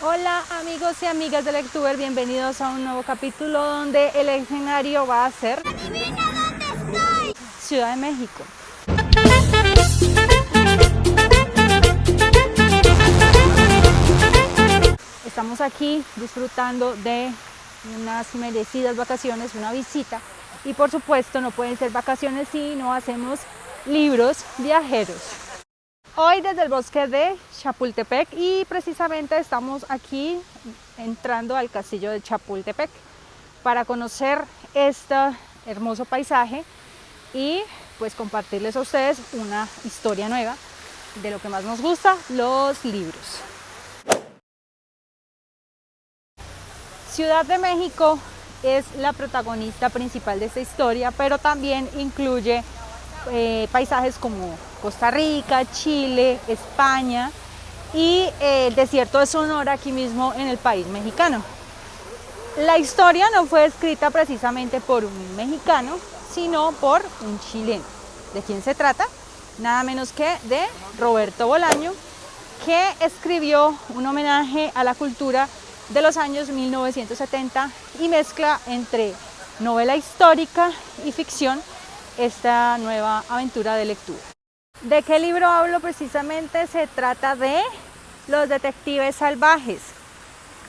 Hola amigos y amigas de Lectuber, bienvenidos a un nuevo capítulo donde el escenario va a ser Ciudad de México. Estamos aquí disfrutando de unas merecidas vacaciones, una visita, y por supuesto no pueden ser vacaciones si no hacemos libros viajeros. Hoy desde el bosque de Chapultepec y precisamente estamos aquí entrando al castillo de Chapultepec para conocer este hermoso paisaje y pues compartirles a ustedes una historia nueva de lo que más nos gusta, los libros. Ciudad de México es la protagonista principal de esta historia, pero también incluye paisajes como Costa Rica, Chile, España y el desierto de Sonora aquí mismo en el país mexicano. La historia no fue escrita precisamente por un mexicano, sino por un chileno. ¿De quién se trata? Nada menos que de Roberto Bolaño, que escribió un homenaje a la cultura de los años 1970 y mezcla entre novela histórica y ficción esta nueva aventura de lectura. ¿De qué libro hablo precisamente? Se trata de Los Detectives Salvajes,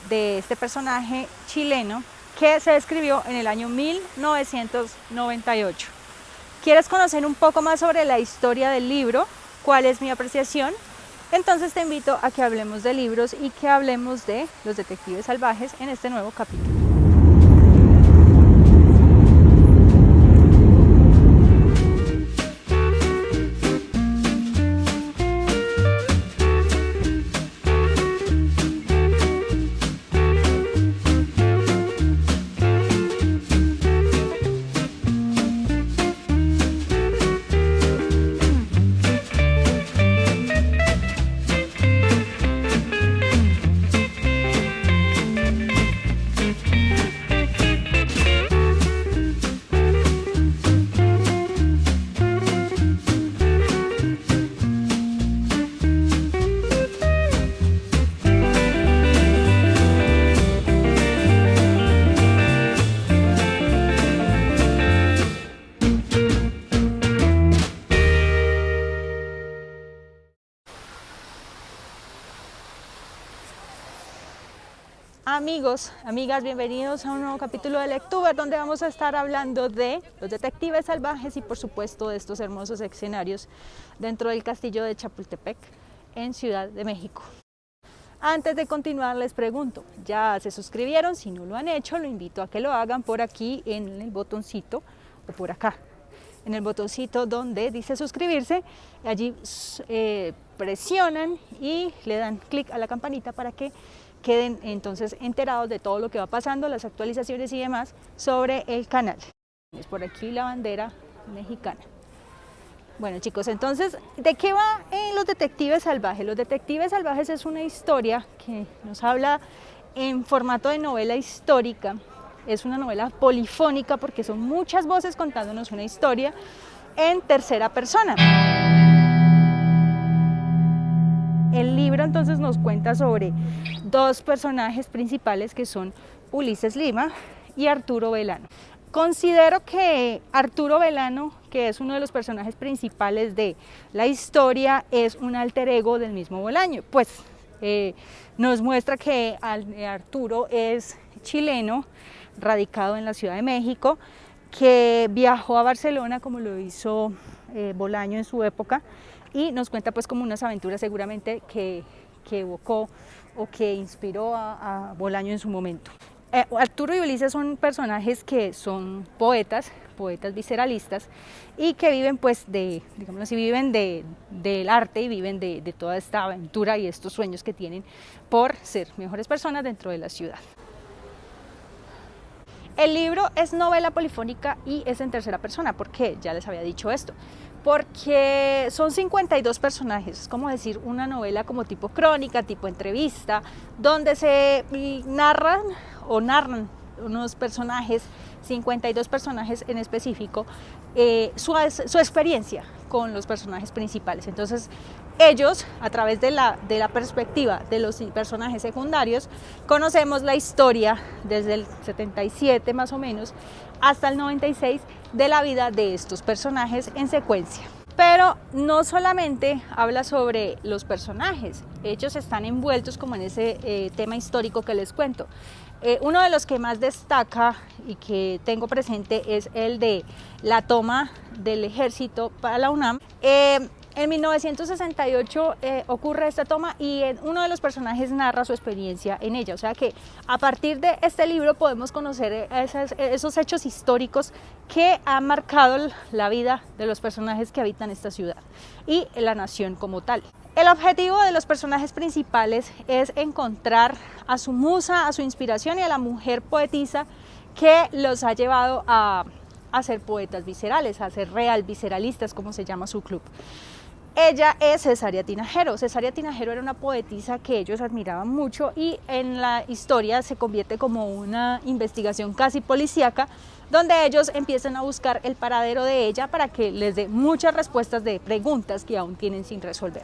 de este personaje chileno que se escribió en el año 1998. ¿Quieres conocer un poco más sobre la historia del libro? ¿Cuál es mi apreciación? Entonces te invito a que hablemos de libros y que hablemos de Los Detectives Salvajes en este nuevo capítulo. Amigos, amigas, bienvenidos a un nuevo capítulo de Lectuber, donde vamos a estar hablando de Los Detectives Salvajes y por supuesto de estos hermosos escenarios dentro del castillo de Chapultepec en Ciudad de México. Antes de continuar les pregunto, ¿ya se suscribieron? Si no lo han hecho, lo invito a que lo hagan por aquí en el botoncito o por acá, en el botoncito donde dice suscribirse. Allí presionan y le dan clic a la campanita para que queden entonces enterados de todo lo que va pasando, las actualizaciones y demás sobre el canal. Es por aquí la bandera mexicana. Bueno chicos, entonces, ¿de qué va Los Detectives Salvajes? Los Detectives Salvajes es una historia que nos habla en formato de novela histórica. Es una novela polifónica porque son muchas voces contándonos una historia en tercera persona. El libro entonces nos cuenta sobre dos personajes principales que son Ulises Lima y Arturo Velano. Considero que Arturo Velano, que es uno de los personajes principales de la historia, es un alter ego del mismo Bolaño. Pues nos muestra que Arturo es chileno, radicado en la Ciudad de México, que viajó a Barcelona como lo hizo Bolaño en su época, y nos cuenta pues como unas aventuras seguramente que evocó o que inspiró a Bolaño en su momento. Arturo y Ulises son personajes que son poetas visceralistas y que viven pues digámoslo así, viven del arte y viven de toda esta aventura y estos sueños que tienen por ser mejores personas dentro de la ciudad. El libro es novela polifónica y es en tercera persona. ¿Por qué? Ya les había dicho esto. Porque son 52 personajes, es como decir una novela como tipo crónica, tipo entrevista, donde se narran unos personajes, 52 personajes en específico, su experiencia con los personajes principales. Entonces ellos, a través de la perspectiva de los personajes secundarios, conocemos la historia desde el 77 más o menos hasta el 96 de la vida de estos personajes en secuencia. Pero no solamente habla sobre los personajes, ellos están envueltos como en ese tema histórico que les cuento. Uno de los que más destaca y que tengo presente es el de la toma del ejército para la UNAM. En 1968 ocurre esta toma y uno de los personajes narra su experiencia en ella. O sea que a partir de este libro podemos conocer esos hechos históricos que han marcado la vida de los personajes que habitan esta ciudad y la nación como tal. El objetivo de los personajes principales es encontrar a su musa, a su inspiración y a la mujer poetisa que los ha llevado a ser poetas viscerales, a ser real visceralistas, como se llama su club. Ella es Cesárea Tinajero. Cesárea Tinajero era una poetisa que ellos admiraban mucho y en la historia se convierte como una investigación casi policíaca, donde ellos empiezan a buscar el paradero de ella para que les dé muchas respuestas de preguntas que aún tienen sin resolver.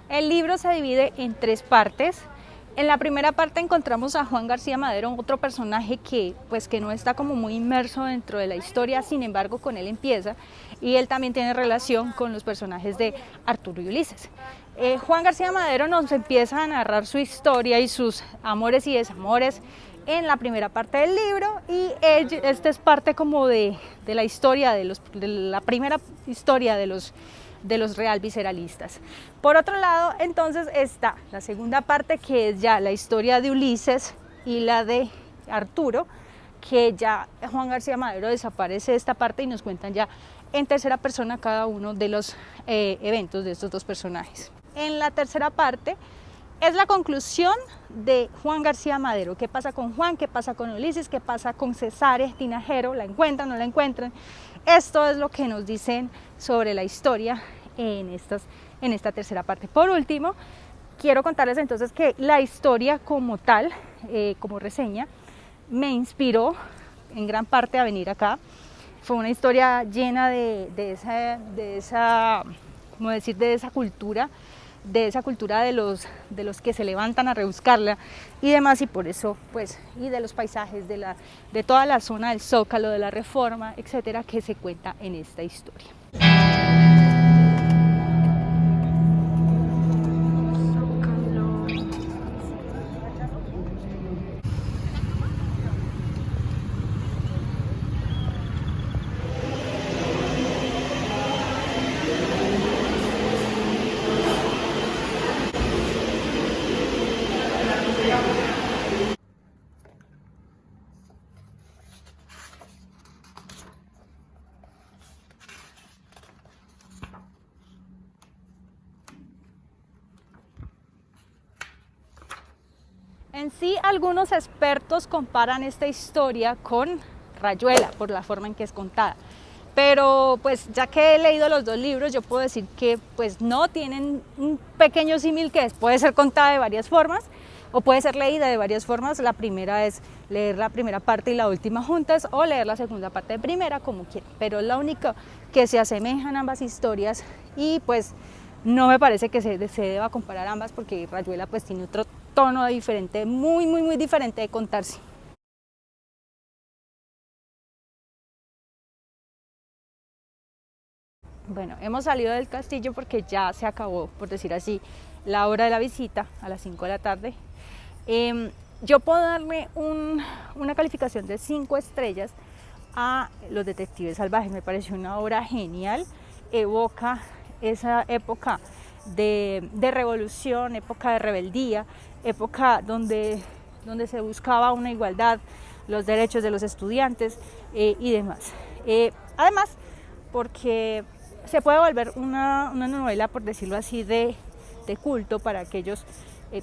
El libro se divide en 3 partes. En la primera parte encontramos a Juan García Madero, otro personaje que no está como muy inmerso dentro de la historia, sin embargo con él empieza y él también tiene relación con los personajes de Arturo y Ulises. Juan García Madero nos empieza a narrar su historia y sus amores y desamores en la primera parte del libro y esta es parte como de la historia, de la primera historia de los real visceralistas. Por otro lado, entonces está la segunda parte, que es ya la historia de Ulises y la de Arturo, que ya Juan García Madero desaparece de esta parte y nos cuentan ya en tercera persona cada uno de los eventos de estos 2 personajes. En la tercera parte es la conclusión de Juan García Madero. ¿Qué pasa con Juan? ¿Qué pasa con Ulises? ¿Qué pasa con Cesárea Tinajero? ¿La encuentran? ¿No la encuentran? Esto es lo que nos dicen sobre la historia en esta tercera parte. Por último, quiero contarles entonces que la historia como tal, como reseña, me inspiró en gran parte a venir acá. Fue una historia llena de esa cultura, de los que se levantan a rebuscarla y demás, y por eso y de los paisajes de toda la zona del Zócalo, de la Reforma, etcétera, que se cuenta en esta historia. En sí, algunos expertos comparan esta historia con Rayuela por la forma en que es contada, pero ya que he leído los 2 libros, yo puedo decir que no tienen un pequeño símil, que puede ser contada de varias formas o puede ser leída de varias formas. La primera es leer la primera parte y la última juntas, o leer la segunda parte de primera, como quieran, pero es la única que se asemejan ambas historias y no me parece que se deba comparar ambas, porque Rayuela tiene otro tono diferente, muy diferente de contarse. Bueno, hemos salido del castillo porque ya se acabó, por decir así, la hora de la visita a las 5 de la tarde. Yo puedo darle una calificación de 5 estrellas a Los Detectives Salvajes. Me pareció una obra genial, evoca esa época de revolución, época de rebeldía, época donde se buscaba una igualdad, los derechos de los estudiantes y demás. Además, porque se puede volver una novela, por decirlo así, de culto para aquellos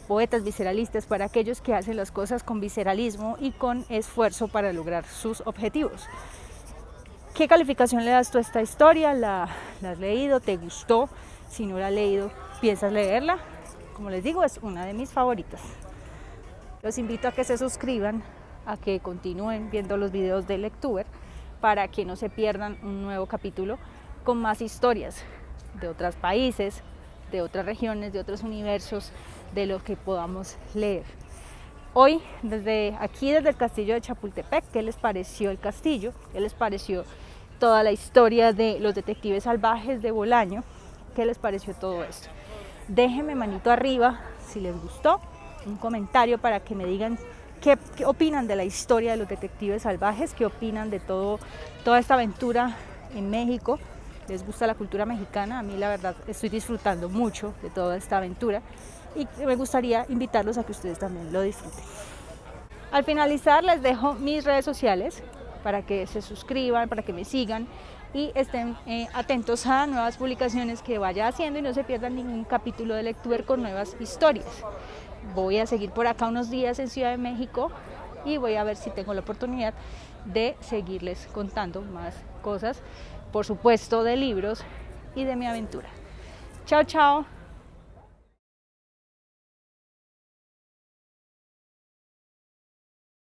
poetas visceralistas, para aquellos que hacen las cosas con visceralismo y con esfuerzo para lograr sus objetivos. ¿Qué calificación le das tú a esta historia? ¿La has leído? ¿Te gustó? Si no la has leído, ¿piensas leerla? Como les digo, es una de mis favoritas. Los invito a que se suscriban, a que continúen viendo los videos de Lectuber para que no se pierdan un nuevo capítulo con más historias de otros países, de otras regiones, de otros universos, de lo que podamos leer. Hoy, desde el castillo de Chapultepec, ¿qué les pareció el castillo? ¿Qué les pareció toda la historia de los detectives salvajes de Bolaño? ¿Qué les pareció todo esto? Déjenme manito arriba si les gustó, un comentario para que me digan qué opinan de la historia de los detectives salvajes, qué opinan de toda esta aventura en México. ¿Les gusta la cultura mexicana? A mí la verdad estoy disfrutando mucho de toda esta aventura y me gustaría invitarlos a que ustedes también lo disfruten. Al finalizar les dejo mis redes sociales para que se suscriban, para que me sigan y estén atentos a nuevas publicaciones que vaya haciendo y no se pierdan ningún capítulo de Lectuber con nuevas historias. Voy a seguir por acá unos días en Ciudad de México y voy a ver si tengo la oportunidad de seguirles contando más cosas, por supuesto de libros y de mi aventura. Chao, chao.